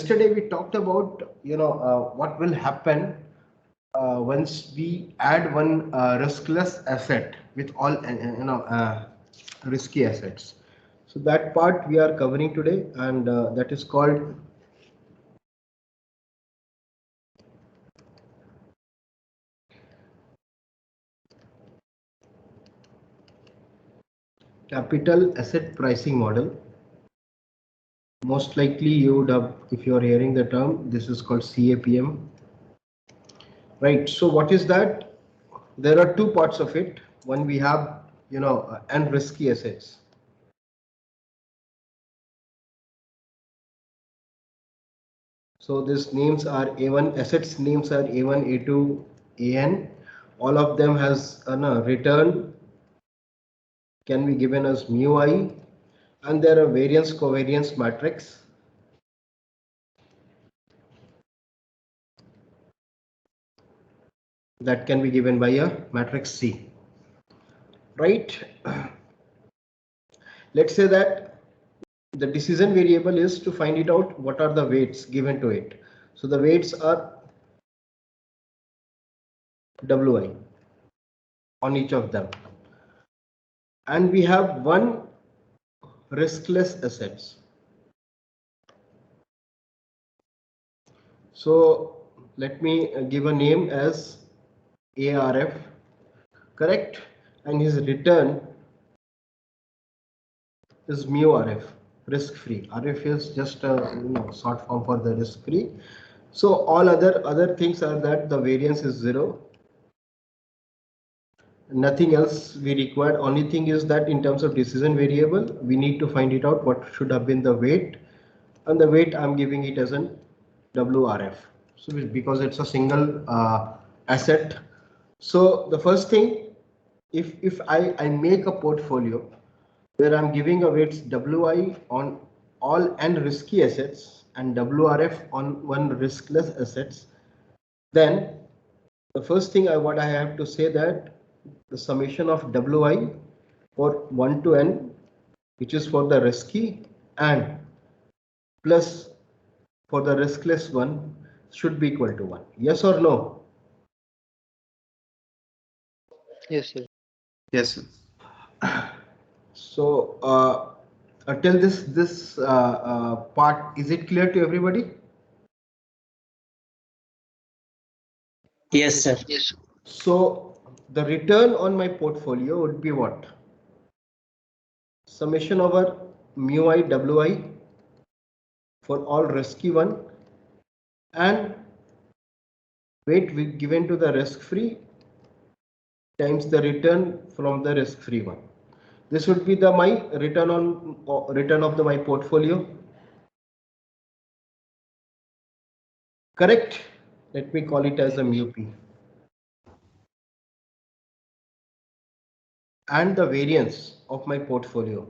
yesterday we talked about what will happen once we add one riskless asset with all risky assets. So that part we are covering today, and that is called capital asset pricing model. Most likely you would have, if you are hearing the term, this is called CAPM. Right. So what is that? There are two parts of it. One we have, and risky assets. So these names are A1, assets names are A1, A2, AN. All of them has a return can be given as mu I, and there are variance covariance matrix. That can be given by a matrix C. Right? Let's say that the decision variable is to find it out what are the weights given to it. So the weights are Wi on each of them, and we have one riskless assets. So let me give a name as ARF, correct, and his return is mu RF, risk free. RF is just a short form for the risk free. So all other things are that the variance is 0. Nothing else we require. Only thing is that in terms of decision variable, we need to find it out what should have been the weight, and the weight I'm giving it as an WRF. So because it's a single asset. So the first thing, if I make a portfolio where I'm giving a weights WI on all and risky assets and WRF on one riskless assets, then the first thing what I have to say that the summation of Wi for 1 to n, which is for the risky, and plus for the riskless one should be equal to 1. Yes or no? Yes, sir. Yes, sir. So till this part, is it clear to everybody? Yes, sir. Yes. So the return on my portfolio would be what? Summation over mu I Wi for all risky one and weight given to the risk free times the return from the risk free one. This would be the my return of my portfolio. Correct? Let me call it as a mu P. And the variance of my portfolio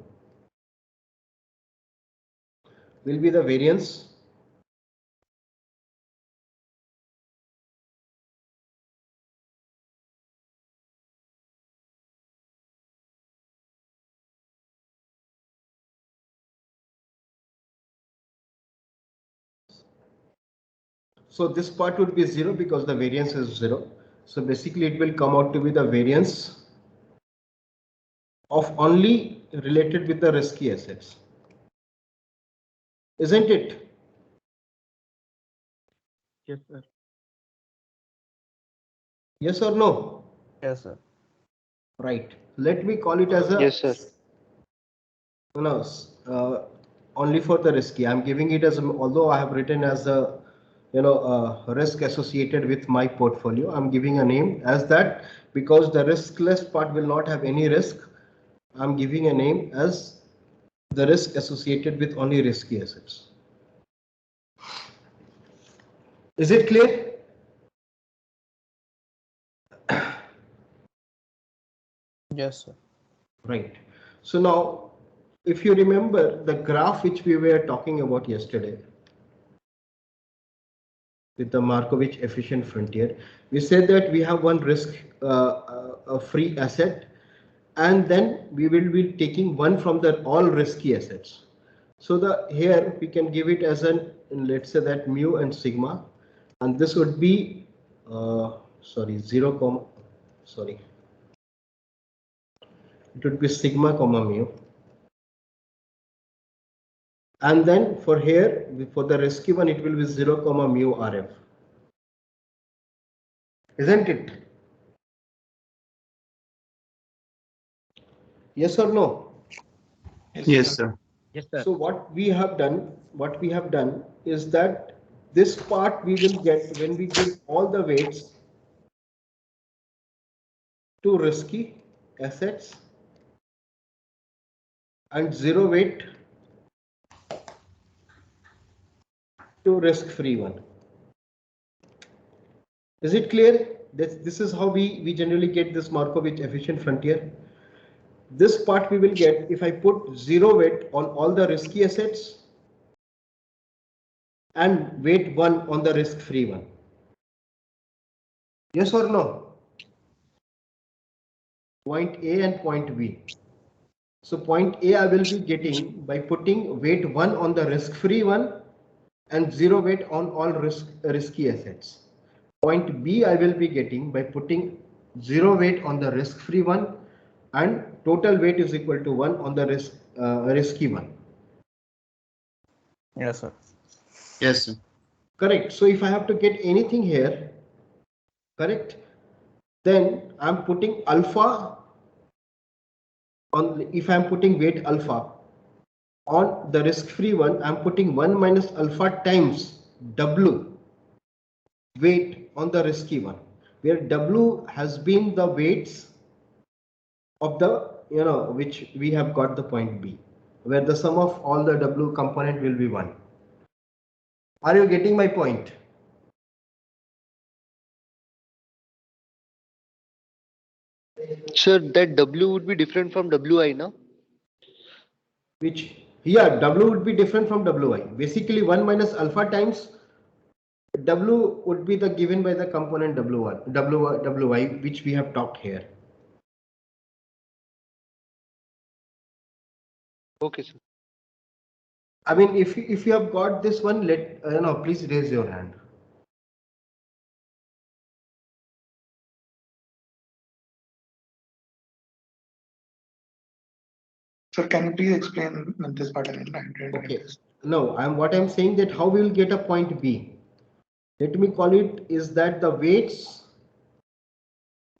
will be the variance so this part would be 0 because the variance is 0. So basically it will come out to be the variance of only related with the risky assets. Isn't it? Yes, sir. Yes or no? Yes, sir. Right. Let me call it as a Yes, sir. no, only for the risky. I'm giving it as although I have written as a risk associated with my portfolio. I'm giving a name as that because the riskless part will not have any risk. I'm giving a name as the risk associated with only risky assets. Is it clear? Yes, sir. Right. So now, if you remember the graph which we were talking about yesterday with the Markovich efficient frontier, we said that we have one risk a free asset, and then we will be taking one from the all risky assets. So here we can give it as let's say that mu and sigma, and this would be sorry 0 comma sorry it would be sigma comma mu, and then for here for the rescue one it will be 0 comma mu rf, isn't it? Yes or no? Yes, sir. Yes, sir. So what we have done is that this part we will get when we give all the weights to risky assets and zero weight to risk free one. Is it clear? This is how we generally get this Markovich efficient frontier. This part we will get if I put zero weight on all the risky assets and weight 1 on the risk free one. Yes or no? Point A and point B. So point A I will be getting by putting weight 1 on the risk free one and zero weight on all risky assets. Point B I will be getting by putting zero weight on the risk free one and total weight is equal to 1 on the risky one. Yes, sir. Yes, sir. Correct. So if I have to get anything here, correct, then I'm putting alpha on, if I'm putting weight alpha on the risk free one, I'm putting 1 minus alpha times W weight on the risky one, where W has been the weights of the, which we have got the point B, where the sum of all the W component will be 1. Are you getting my point? Sir, that W would be different from WI, no? Which, yeah, W would be different from WI. Basically 1 minus alpha times W would be the given by the component W1, WI, which we have talked here. Okay, sir. I mean, if you have got this one, please raise your hand. Sir, can you please explain this part again? Okay. No, what I'm saying that how we will get a point B. Let me call it is that the weights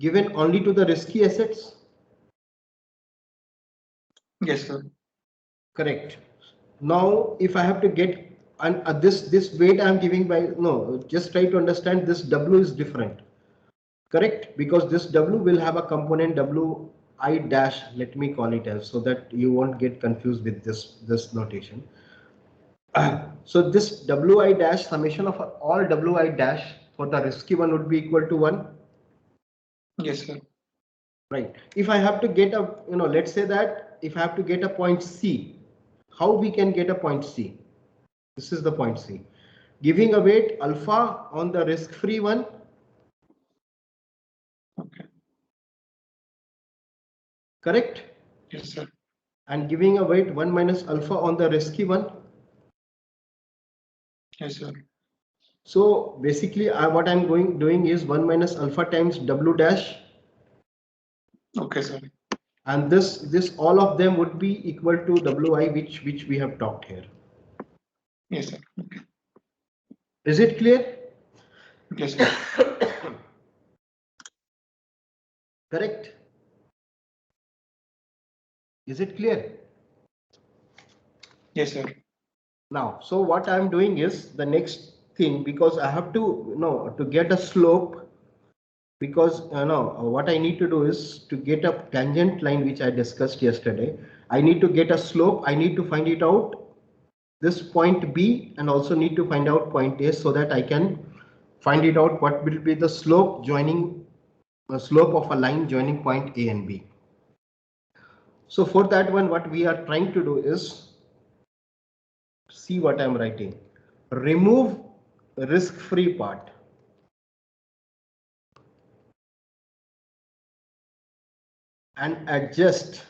given only to the risky assets. Yes, sir. Correct. Now, if I have to get this weight I'm giving by, no, just try to understand this W is different. Correct, because this W will have a component WI dash, let me call it as, so that you won't get confused with this notation. So this WI dash summation of all WI dash for the risky one would be equal to 1. Yes, sir. Right. If I have to get a, let's say that if I have to get a point C, how we can get a point C? This is the point C. Giving a weight alpha on the risk free one. Okay. Correct? Yes, sir. And giving a weight 1 minus alpha on the risky one. Yes, sir. So basically what I'm doing is 1 minus alpha times W dash. Okay, sir. And this all of them would be equal to WI, which we have talked here. Yes, sir. Okay. Is it clear? Yes, sir. Correct. Is it clear? Yes, sir. Now, so what I'm doing is the next thing, because I have to, to get a slope, because what I need to do is to get a tangent line, which I discussed yesterday. I need to get a slope. I need to find it out, this point B, and also need to find out point A, so that I can find it out what will be the slope joining slope of a line joining point A and B. So for that one, what we are trying to do is, see what I'm writing, remove risk-free part and adjust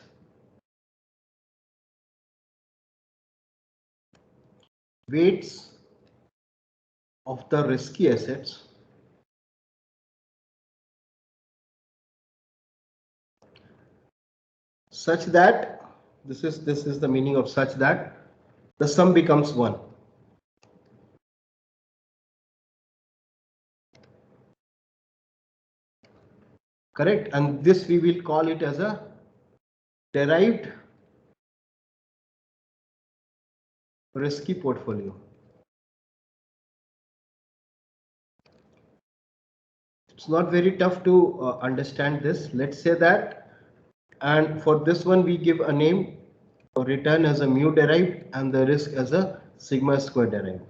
weights of the risky assets such that this is the meaning of such that the sum becomes 1. Correct, and this we will call it as a derived risky portfolio. It's not very tough to understand this. Let's say that, and for this one we give a name, return as a mu derived and the risk as a sigma square derived.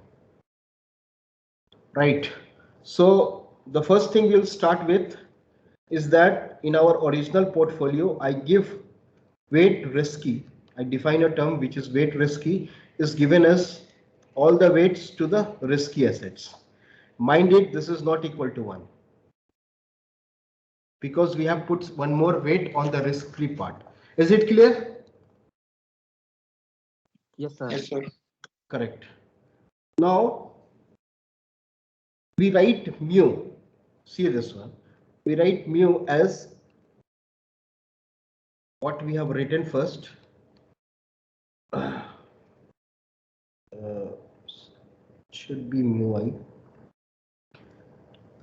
Right. So the first thing we'll start with is that in our original portfolio, I give weight risky. I define a term which is weight risky is given as all the weights to the risky assets. Mind it, this is not equal to 1 because we have put one more weight on the risk free part. Is it clear? Yes, sir. Yes, sir. Correct. Now we write mu. See this one. We write mu as what we have written first. Should be mu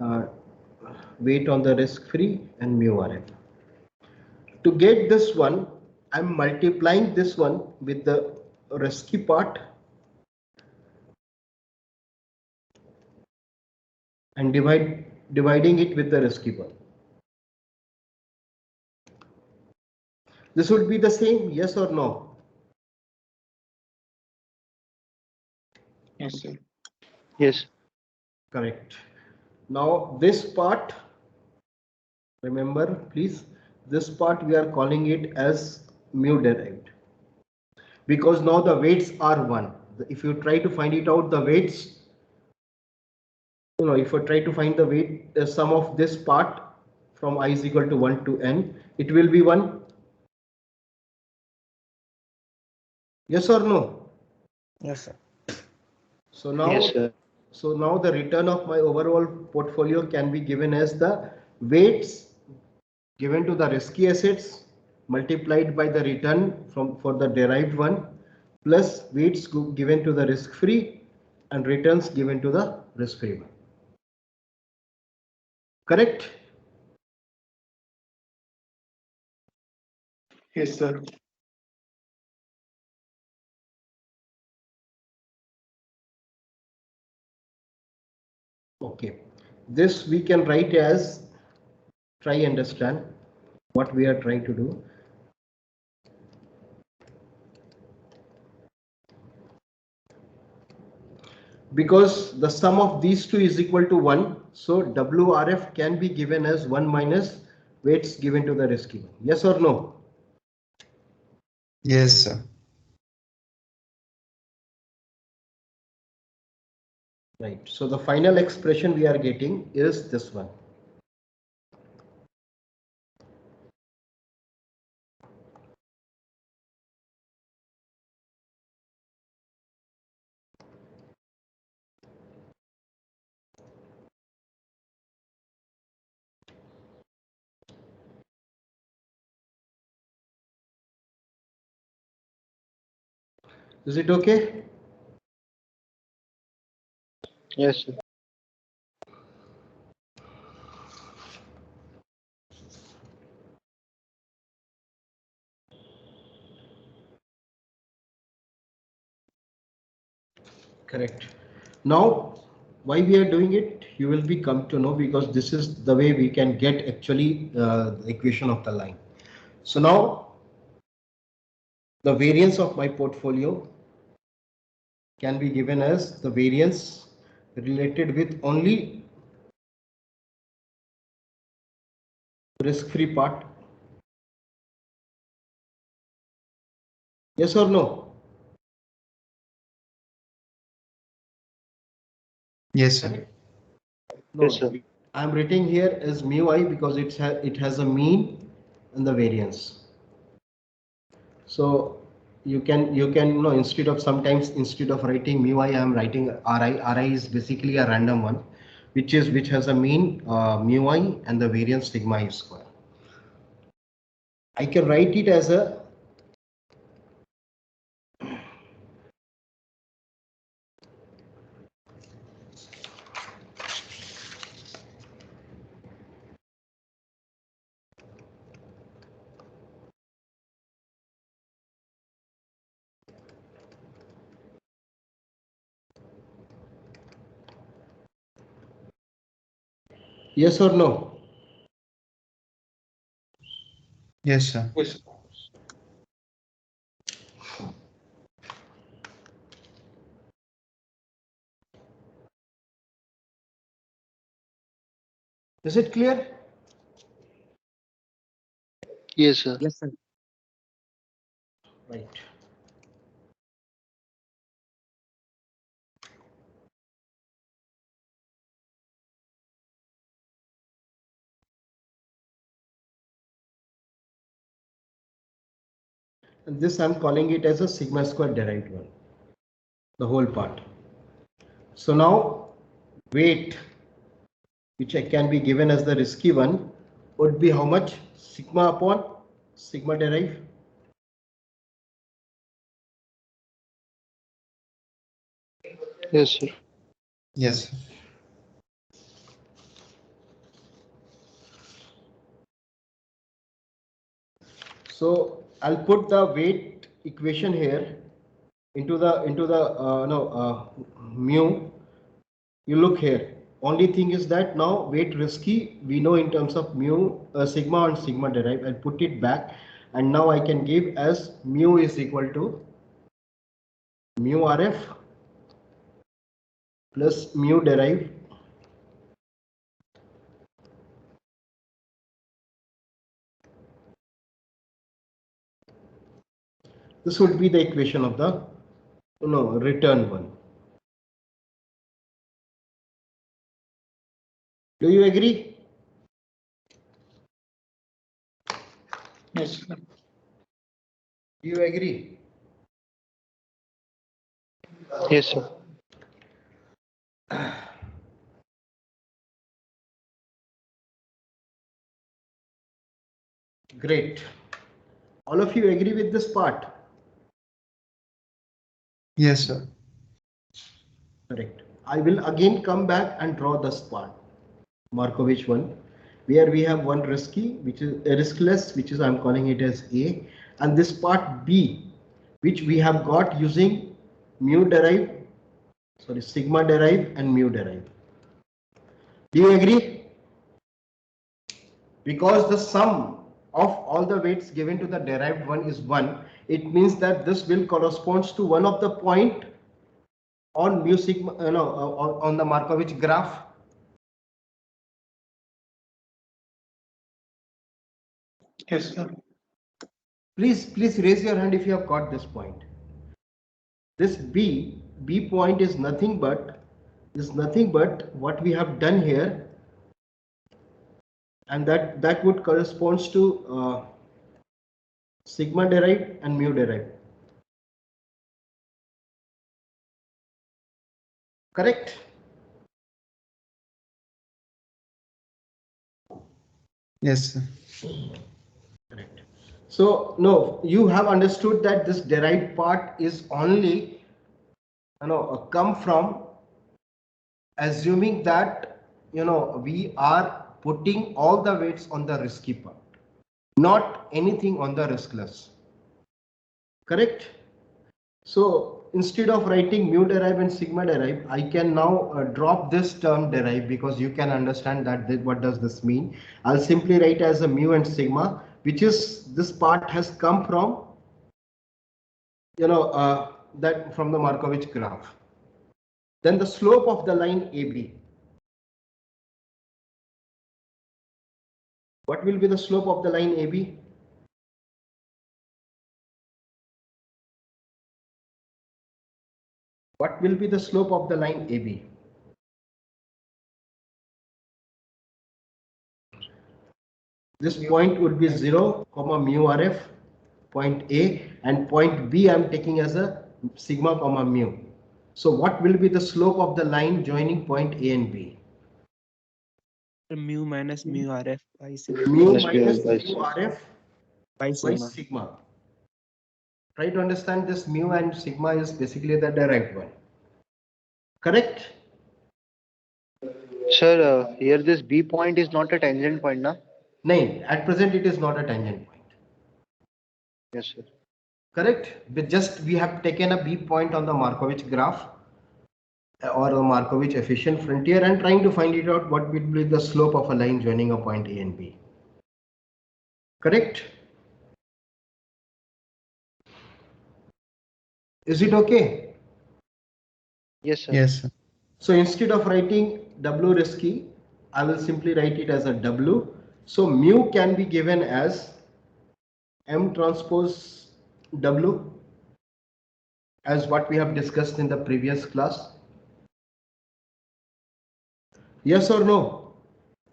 I. Weight on the risk free and mu RF. To get this one, I'm multiplying this one with the risky part and dividing it with the risky part. This would be the same, yes or no? Yes, sir. Yes. Correct. Now this part, remember please, this part we are calling it as mu derived because now the weights are 1. If you try to find it out, the weights, if you try to find the weight, the sum of this part from I is equal to 1 to n, it will be 1. Yes or no? Yes, sir. So now, Yes, sir. so now the return of my overall portfolio can be given as the weights given to the risky assets multiplied by the return for the derived one plus weights given to the risk free and returns given to the risk free one. Correct? Yes, sir. Okay. This we can write as, try understand what we are trying to do. Because the sum of these two is equal to 1, so WRF can be given as 1 minus weights given to the risky one. Yes or no? Yes, sir. Right. So the final expression we are getting is this one. Is it okay? Yes, sir. Correct. Now, why we are doing it, you will be come to know because this is the way we can get actually the equation of the line. So now, the variance of my portfolio can be given as the variance related with only risk-free part. Yes or no? Yes, sir. No, Yes, sir. I'm writing here as mu I because it has a mean and the variance. So you can instead of sometimes instead of writing mu I am writing ri. Ri is basically a random one, which has a mean mu I and the variance sigma I square. I can write it as a yes or no. Yes, sir. Yes, sir. Is it clear? Yes, sir. Yes, sir. Right. And this I'm calling it as a sigma square derived one, the whole part. So now weight, which I can be given as the risky one, would be how much? Sigma upon sigma derive. Yes, sir. Yes, sir. So I'll put the weight equation here into the mu. You look here. Only thing is that now weight risky we know in terms of mu sigma and sigma derive. I'll put it back, and now I can give as mu is equal to mu RF plus mu derive this would be the equation of the return one. Do you agree? Yes, sir. Do you agree? Yes, sir. Great. All of you agree with this part? Yes, sir. Correct. I will again come back and draw this part, Markovich one, where we have one risky, which is a riskless, which is I'm calling it as A, and this part B, which we have got using mu derive, sorry, sigma derive and mu derive. Do you agree? Because the sum of all the weights given to the derived one is 1, it means that this will corresponds to one of the point on mu sigma, on the Markovich graph. Yes, sir. Please raise your hand if you have got this point. This B point is nothing but what we have done here, and that would corresponds to sigma derived and mu derived. Correct? Yes, sir. Correct. So no, you have understood that this derived part is only come from assuming that we are putting all the weights on the risky part, not anything on the riskless. Correct? So instead of writing mu derive and sigma derive, I can now drop this term derive, because you can understand that what does this mean. I'll simply write as a mu and sigma, which is this part has come from that from the Markovich graph. Then the slope of the line AB. What will be the slope of the line AB? What will be the slope of the line AB? This point would be 0, mu RF point A, and point B I'm taking as a sigma comma mu. So what will be the slope of the line joining point A and B? Mu minus mu RF by sigma. Mu Yes, we minus are by mu RF By by sigma. sigma. Try to understand this mu and sigma is basically the direct one. Correct? Sir, here this B point is not a tangent point, na? No, at present it is not a tangent point. Yes, sir. Correct? But just we have taken a B point on the Markovich graph or the Markovich efficient frontier and trying to find it out what will be the slope of a line joining a point A and B. Correct? Is it okay? Yes, sir. Yes, sir. So instead of writing W risky, I will simply write it as a W. So mu can be given as M transpose W as what we have discussed in the previous class. Yes or no?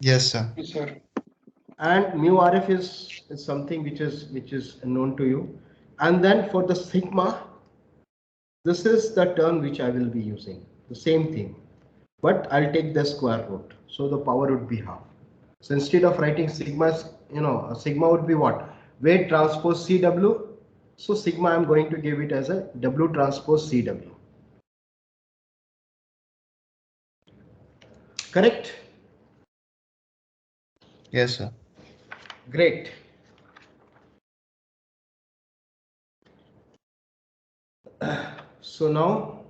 Yes, sir. Yes, sir. And mu RF is something which is known to you. And then for the sigma, this is the term which I will be using, the same thing, but I'll take the square root. So the power would be half. So instead of writing sigma, sigma would be what? Weight transpose CW. So sigma, I'm going to give it as a W transpose CW. Correct? Yes, sir. Great. So now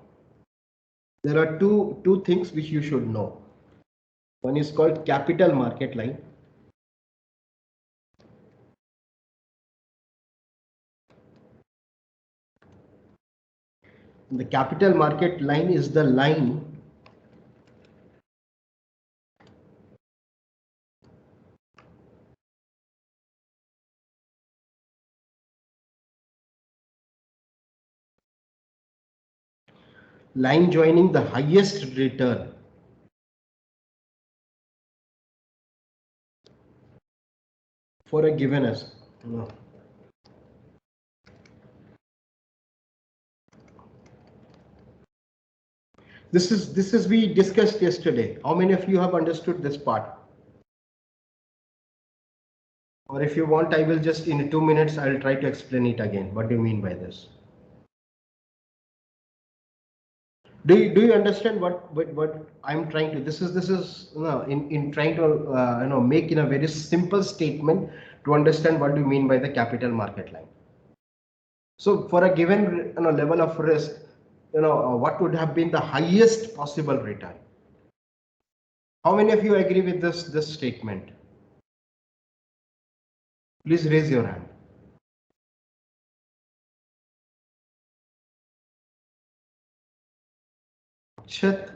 there are two things which you should know. One is called capital market line. The capital market line is the line joining the highest return for a given asset. No. This is we discussed yesterday. How many of you have understood this part? Or if you want, I will just in 2 minutes I'll try to explain it again. What do you mean by this? Do you understand what I'm trying to? This is in trying to make in a very simple statement to understand what do you mean by the capital market line. So for a given level of risk, what would have been the highest possible return? How many of you agree with this statement? Please raise your hand. Akshat,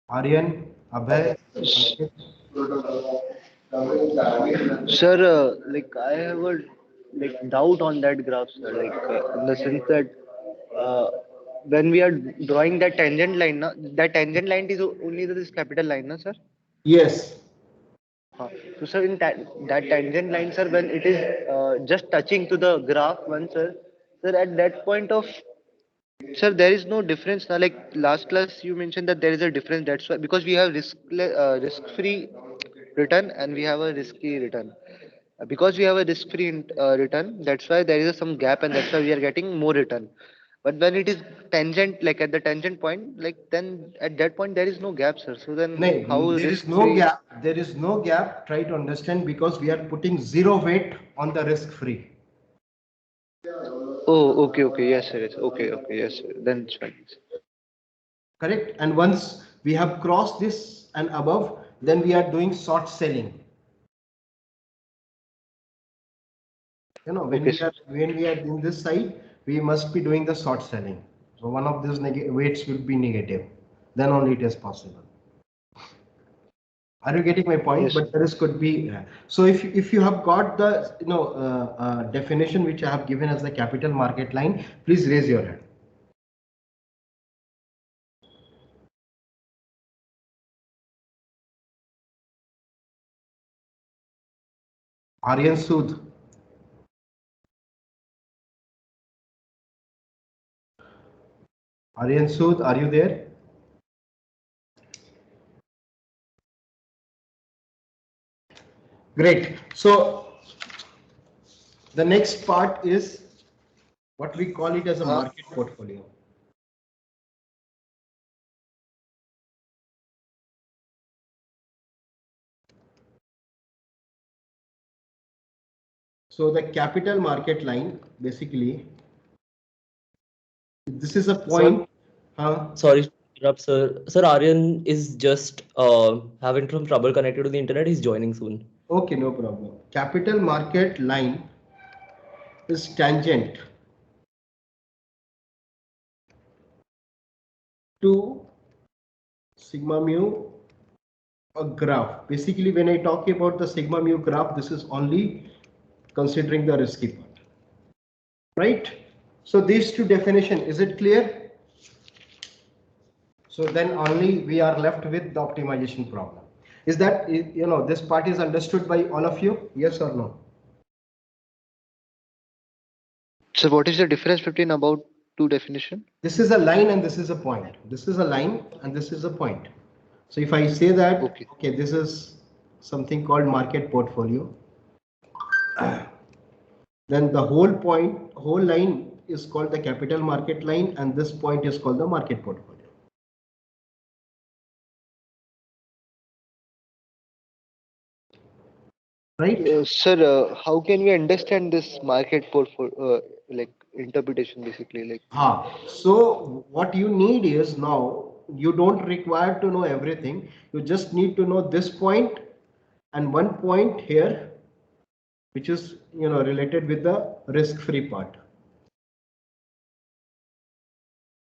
Aryan, Abhay, Ankit. Sir, like I have a doubt on that graph, sir. In the sense that uh, when we are drawing that tangent line, na, that tangent line is only this capital line, na, sir. Yes. So, sir, in that tangent line, sir, when it is just touching to the graph one, sir, at that point of, sir, there is no difference. Now, like last class, you mentioned that there is a difference. That's why because we have risk-free return and we have a risky return. Because we have a risk-free return, that's why there is some gap, and that's why we are getting more return. But when it is tangent, like at the tangent point, like then at that point there is no gap, sir. So then how No, there is no risk-free? gap. There is no gap. Try to understand because we are putting zero weight on the risk free. Oh, okay, okay, yes, sir. Yes. Okay, okay, yes, sir. Then it's fine. Correct. And once we have crossed this and above, then we are doing short selling. When Okay, sir. we are in this side, we must be doing the short selling. So one of these weights will be negative. Then only it is possible. Are you getting my point? Yes, sir. But there is could be. So if you have got the definition which I have given as the capital market line, please raise your hand. Aryan Sood. Aryan Sood, are you there? Great. So the next part is what we call it as a market portfolio. So the capital market line, basically, this is a point. Sorry to interrupt, sir. Sir, Aryan is just having some trouble connected to the internet. He's joining soon. Okay, no problem. Capital market line is tangent to sigma mu a graph. Basically, when I talk about the sigma mu graph, this is only considering the risky part, right? So these two definition, is it clear? So then only we are left with the optimization problem. Is that, this part is understood by all of you? Yes or no? So what is the difference between about two definition? This is a line and this is a point. This is a line and this is a point. So if I say that, okay, this is something called market portfolio, then the whole line is called the capital market line, and this point is called the market portfolio. Right? Sir, how can we understand this market portfolio, like interpretation basically? Like, So what you need is, now you don't require to know everything. You just need to know this point and one point here, which is related with the risk-free part.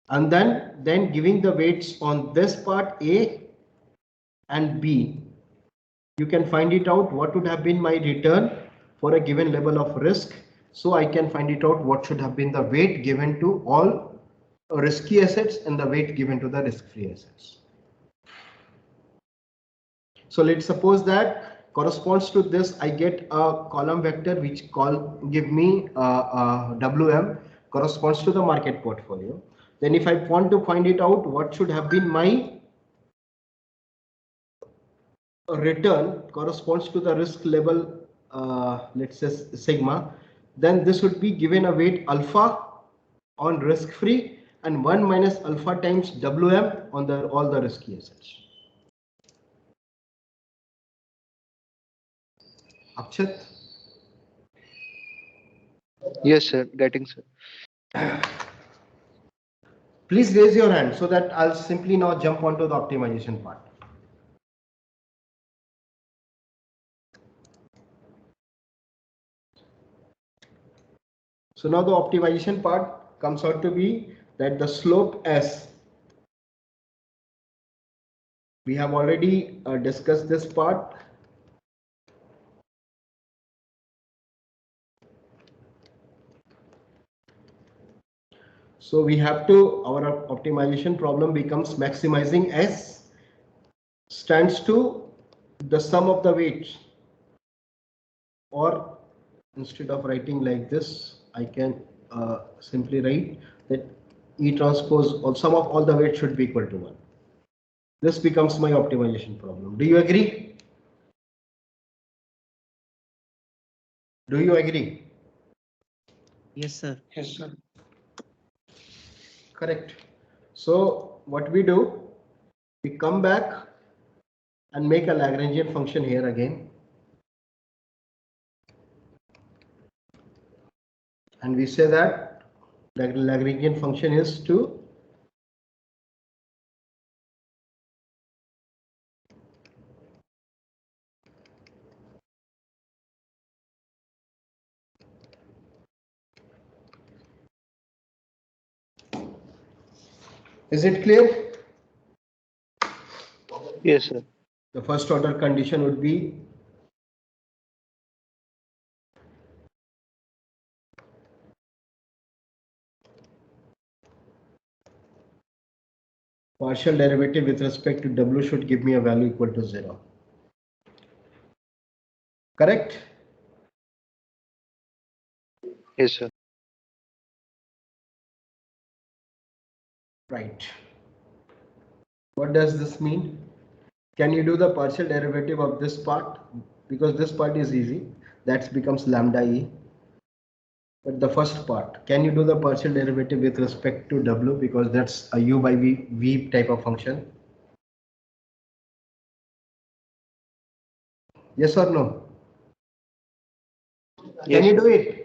And then giving the weights on this part A and B, you can find it out what would have been my return for a given level of risk. So I can find it out what should have been the weight given to all risky assets and the weight given to the risk-free assets. So let's suppose that corresponds to this, I get a column vector which give me WM corresponds to the market portfolio. Then if I want to find it out, what should have been my return corresponds to the risk level, let's say sigma, then this would be given a weight alpha on risk free and 1 minus alpha times WM on all the risky assets. Akshat? yes, sir, getting, sir. Please raise your hand so that I'll simply now jump onto the optimization part. So now the optimization part comes out to be that the slope S, we have already discussed this part. So we have to, our optimization problem becomes maximizing S stands to the sum of the weights, or instead of writing like this, I can simply write that E transpose or sum of all the weights should be equal to 1. This becomes my optimization problem. Do you agree? Do you agree? Yes, sir. Yes, sir. Correct. So what we do, we come back and make a Lagrangian function here again. And we say that the Lagrangian function is to is it clear? Yes, sir. The first order condition would be partial derivative with respect to W should give me a value equal to 0. Correct? Yes, sir. Right. What does this mean? Can you do the partial derivative of this part? Because this part is easy. That becomes lambda e. But the first part, can you do the partial derivative with respect to w? Because that's a u by v type of function. Yes or no? Can Yes, you sir. do it?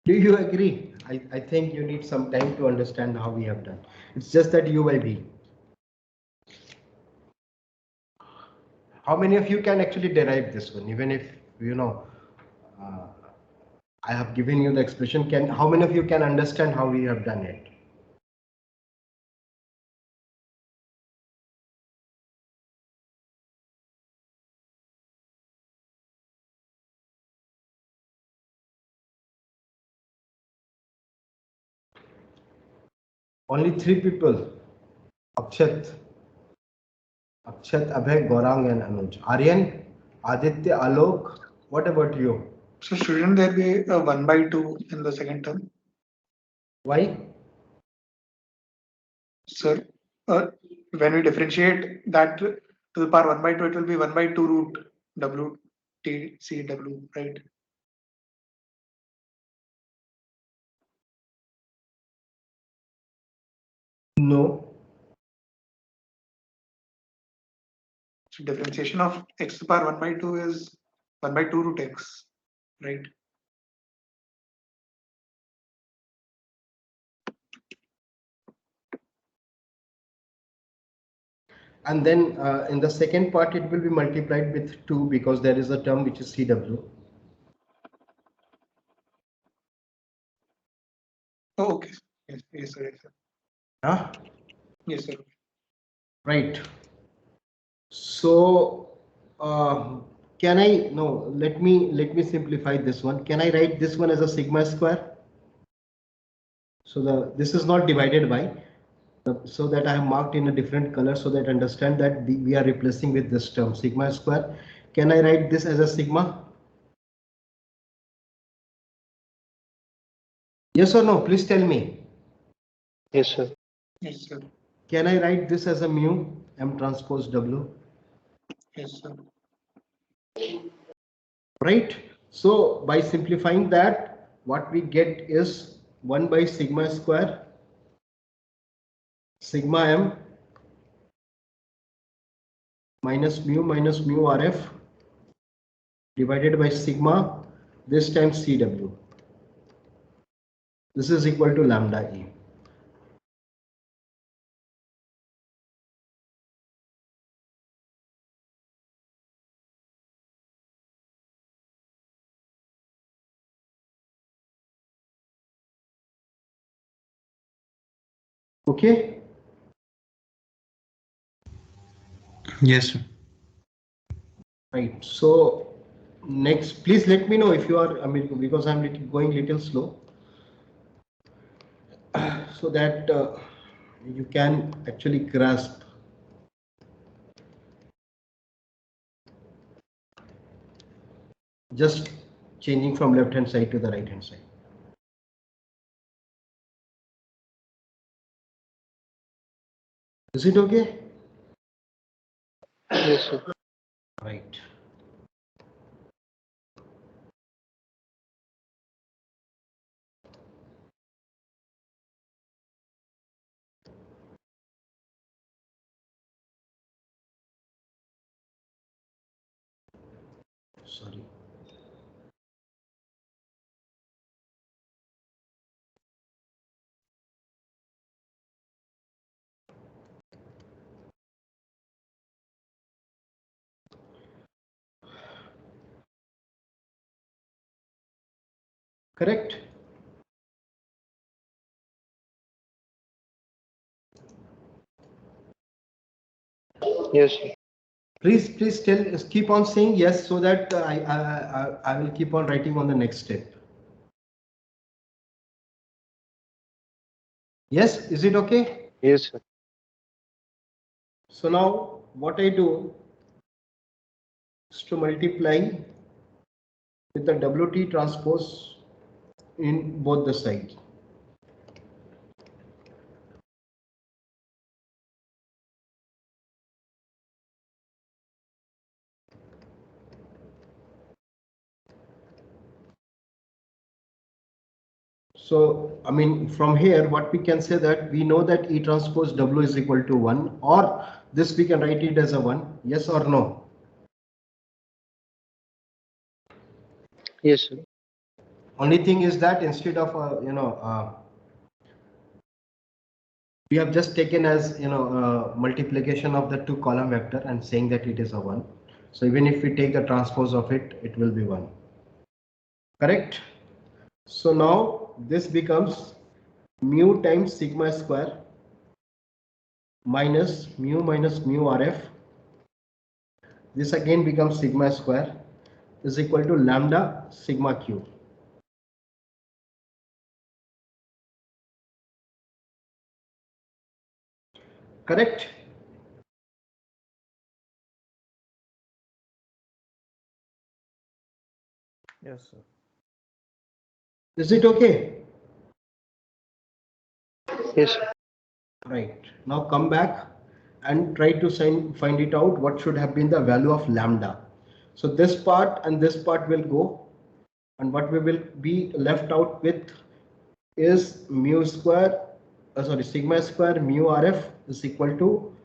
Do you agree? I think you need some time to understand how we have done. It's just that u by v. How many of you can actually derive this one? Even if, uh, I have given you the expression, how many of you can understand how we have done it? Only 3 people. Akshat, Abhay, Gaurang and Anuj. Aryan, Aditya, Alok, what about you? So shouldn't there be a 1/2 in the second term? Why? Sir, when we differentiate that to the power 1/2, it will be 1/2 root W T C W, right? No. So differentiation of x to the power 1/2 is 1/2 root x, right? And then in the second part, it will be multiplied with 2 because there is a term which is CW. Oh, okay. Yes, yes, sir. Yes, sir. Huh? Yes, sir. Right. So can I, no, let me simplify this one. Can I write this one as a sigma square? So this is not divided by, so that I have marked in a different color so that understand that we are replacing with this term sigma square. Can I write this as a sigma? Yes or no? Please tell me. Yes, sir. Yes, sir. Can I write this as a mu m transpose w? Yes, sir. Right? So by simplifying that, what we get is 1 by sigma square sigma m minus mu rf divided by sigma this times cw. This is equal to lambda e. Okay? Yes, sir. Right. So next, please let me know if you are, I mean, because I'm going little slow, so that you can actually grasp. Just changing from left hand side to the right hand side. Is it okay? Yes, sir. Right. sorry. Correct? Yes, sir. Please keep on saying yes so that I will keep on writing on the next step. Yes, is it okay? Yes, sir. So now what I do is to multiply with the WT transpose in both the sides. So, I mean, from here, what we can say that we know that E transpose W is equal to 1, or this we can write it as a 1, yes or no? Yes, sir. Only thing is that instead of, we have just taken as, multiplication of the two column vector and saying that it is a 1. So even if we take the transpose of it, it will be 1. Correct? So now this becomes mu times sigma square minus mu RF. This again becomes sigma square is equal to lambda sigma cube. Correct? Yes, sir. Is it okay? Yes, sir. Right. Now come back and try to find it out what should have been the value of lambda. So this part and this part will go, and what we will be left out with is sigma square mu RF is equal to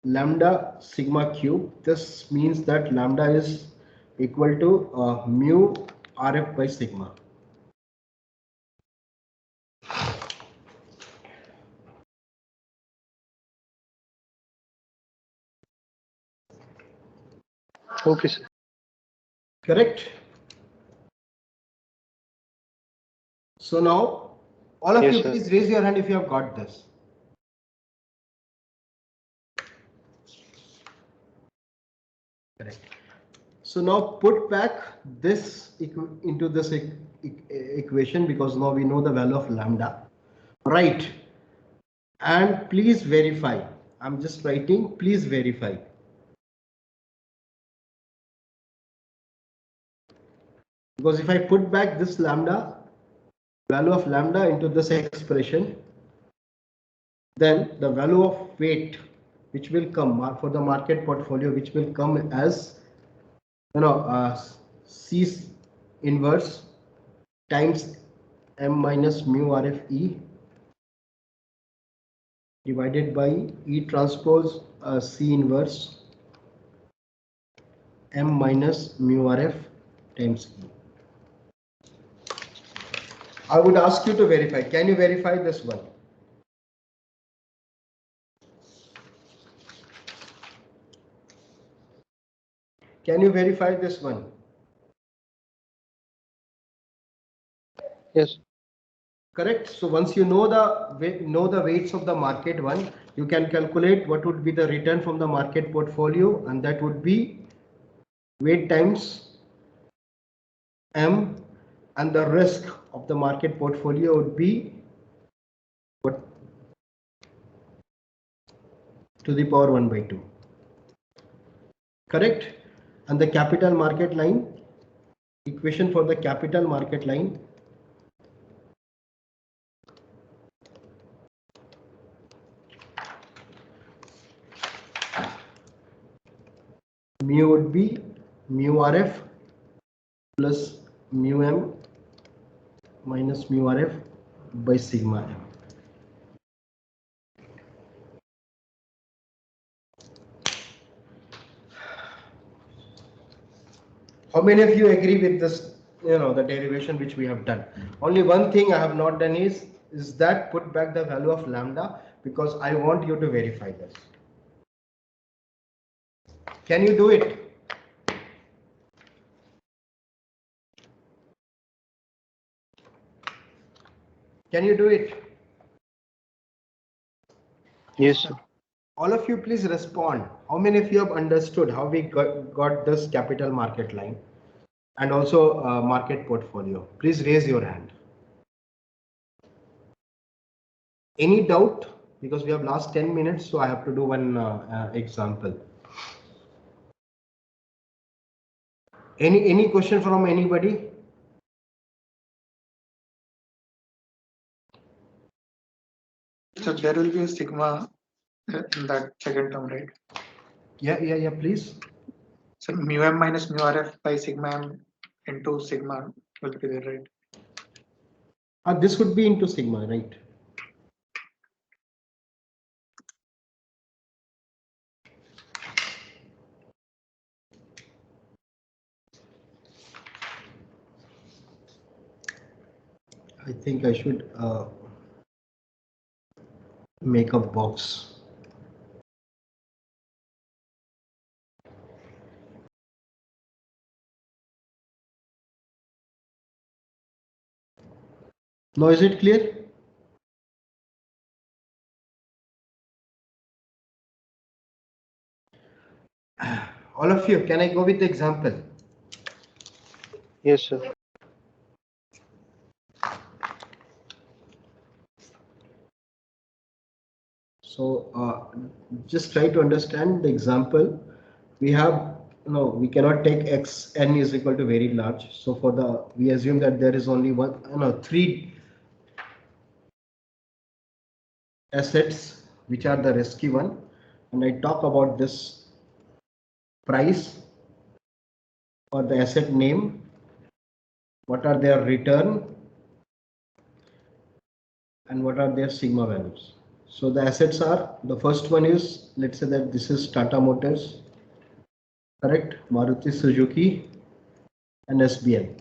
lambda sigma cube. This means that lambda is equal to mu RF by sigma. Okay, sir. Correct? So now all of Yes, you sir. please raise your hand if you have got this. Correct. So now put back this into this equation, because now we know the value of lambda. Right. And please verify. I'm just writing, please verify. Because if I put back this lambda, value of lambda into this expression, then the value of weight which will come for the market portfolio, which will come as C inverse times M minus mu RF E divided by E transpose C inverse M minus mu RF times E. I would ask you to verify. Can you verify this one? Can you verify this one? Yes. Correct. So once you know the weights of the market one, you can calculate what would be the return from the market portfolio, and that would be weight times M, and the risk of the market portfolio would be what, to the power 1 by 2. Correct. And the capital market line, equation for the capital market line, mu would be mu RF plus mu M minus mu RF by sigma M. How many of you agree with this, the derivation which we have done? Only one thing I have not done is that put back the value of lambda, because I want you to verify this. Can you do it? Can you do it? Yes, sir. All of you please respond. How many of you have understood how we got this capital market line and also market portfolio? Please raise your hand. Any doubt? Because we have last 10 minutes, so I have to do one example. Any question from anybody? So there will be a sigma in that second term, right? Yeah, please. So mu m minus mu rf by sigma m into sigma will be there, right? This would be into sigma, right? I think I should make a box. Now is it clear? All of you, can I go with the example? Yes, sir. So just try to understand the example. We have, we cannot take x n is equal to very large. So we assume that there is only three assets which are the risky one. And I talk about this price or the asset name, what are their return, and what are their sigma values. So the assets are, the first one is, let's say that this is Tata Motors, correct, Maruti Suzuki and SBL.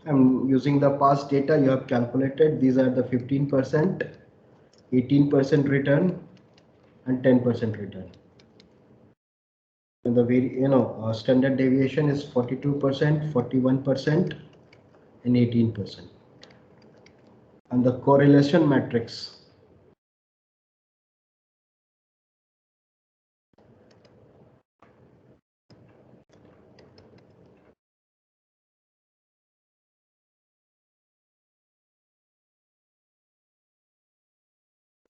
I'm using the past data you have calculated. These are the 15%, 18% return and 10% return. And the standard deviation is 42%, 41% and 18%. And the correlation matrix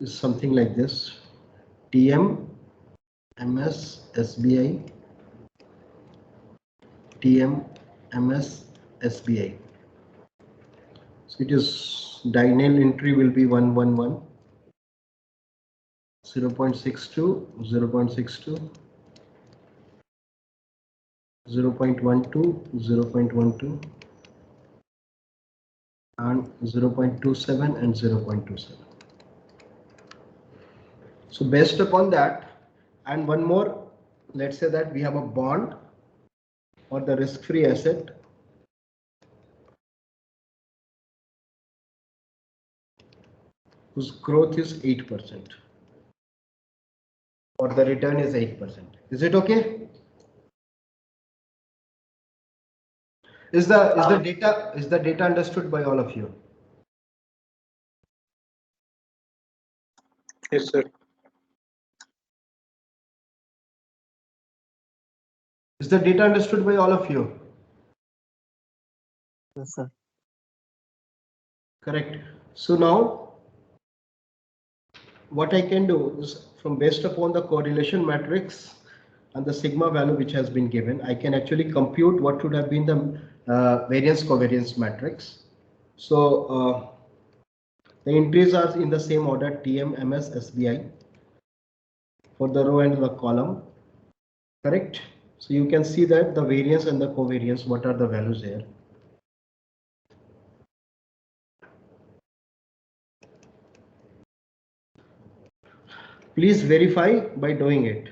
is something like this: TM, MS, SBI, TM, MS, SBI. So it is diagonal entry will be 111, 0.62, 0.62, 0.12, 0.12, and 0.27 and 0.27. So based upon that, and one more, let's say that we have a bond or the risk-free asset whose growth is 8% or the return is 8%. Is it okay? Is the data understood by all of you? Yes, sir. Is the data understood by all of you? Yes, sir. Correct. So now what I can do is, from based upon the correlation matrix and the sigma value which has been given, I can actually compute what should have been the variance covariance matrix. So the entries are in the same order: TM, MS, SBI for the row and the column. Correct. So you can see that the variance and the covariance, what are the values here. Please verify by doing it.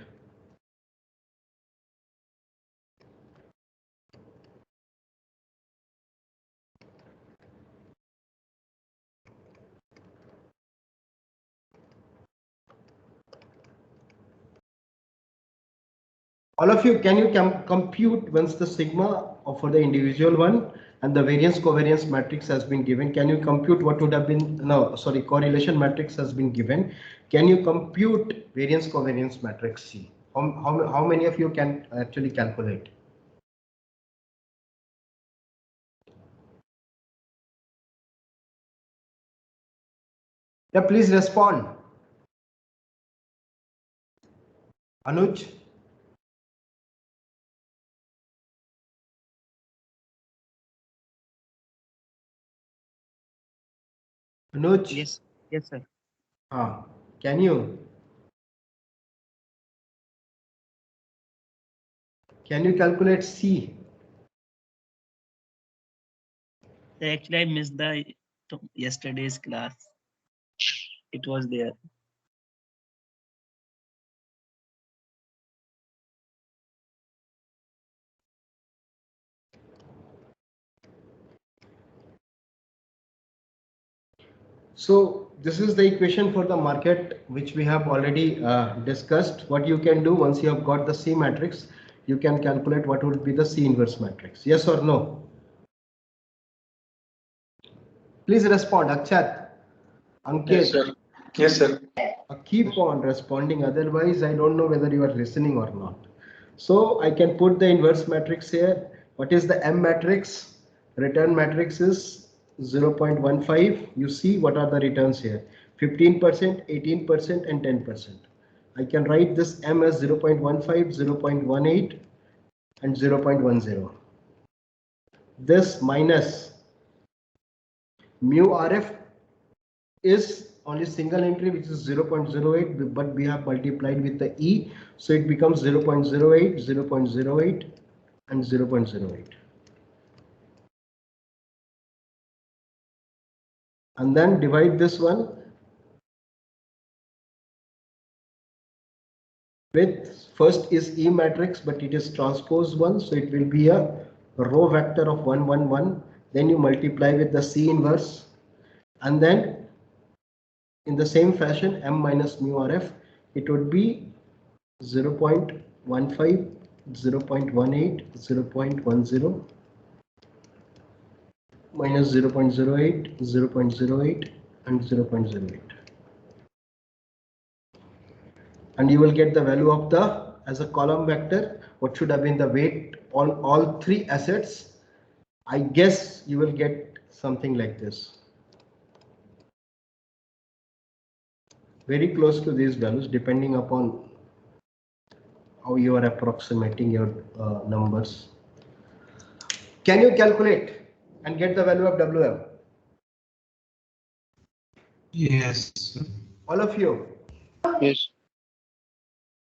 All of you, can you compute once the sigma for the individual one and the variance covariance matrix has been given? Can you compute what would have been, no, sorry, correlation matrix has been given. Can you compute variance covariance matrix C? How many of you can actually calculate? Yeah, please respond. Anuj? Anuj? Yes, yes, sir. Can you? Can you calculate C? Actually, I missed the yesterday's class. It was there. So this is the equation for the market, which we have already discussed. What you can do once you have got the C matrix, you can calculate what would be the C inverse matrix. Yes or no? Please respond, Akshat, Ankit. Yes, sir. Yes, sir. Keep on responding. Otherwise, I don't know whether you are listening or not. So I can put the inverse matrix here. What is the M matrix? Return matrix is 0.15. You see what are the returns here? 15%, 18%, and 10%. I can write this M as 0.15, 0.18, and 0.10. This minus mu RF is only single entry, which is 0.08, but we have multiplied with the E, so it becomes 0.08, 0.08, and 0.08. And then divide this one with, first is E matrix, but it is transpose 1, so it will be a row vector of 1, 1, 1. Then you multiply with the C inverse, and then in the same fashion, M minus mu RF, it would be 0.15, 0.18, 0.10, minus 0.08, 0.08, and 0.08. And you will get the value of the, as a column vector, what should have been the weight on all three assets. I guess you will get something like this. Very close to these values, depending upon how you are approximating your numbers. Can you calculate and get the value of WM? Yes. All of you? Yes.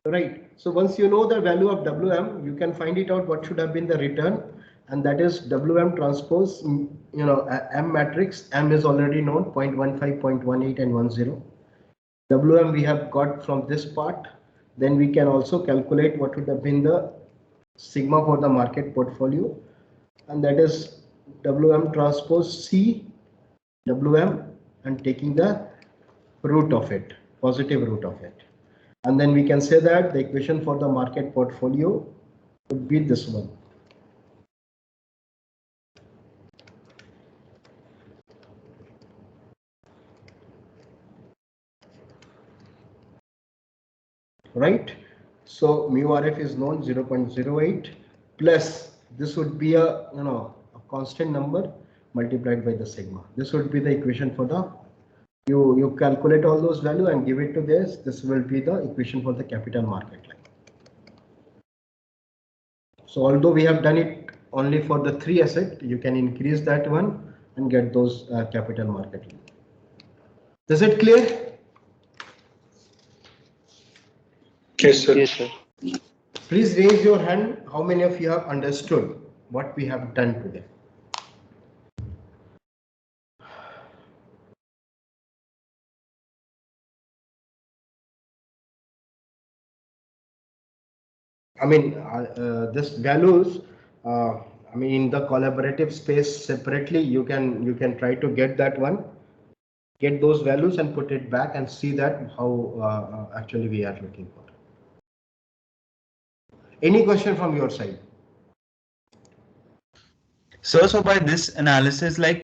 Right. So once you know the value of WM, you can find it out what should have been the return, and that is WM transpose, M matrix. M is already known, 0.15, 0.18, and 10. WM we have got from this part. Then we can also calculate what would have been the sigma for the market portfolio, and that is WM transpose C WM, and taking the root of it, positive root of it. And then we can say that the equation for the market portfolio would be this one. Right? So mu RF is known 0.08 plus this would be a a constant number multiplied by the sigma. This would be the equation for the, you calculate all those value and give it to this. This will be the equation for the capital market line. So although we have done it only for the 3 asset, you can increase that one and get those capital market line. Is it clear? Yes, sir. Yes, sir. Please raise your hand. How many of you have understood what we have done today? I mean, this values. I mean, in the collaborative space separately, you can try to get that one, get those values and put it back and see that how actually we are looking for. Any question from your side? Sir, so by this analysis, like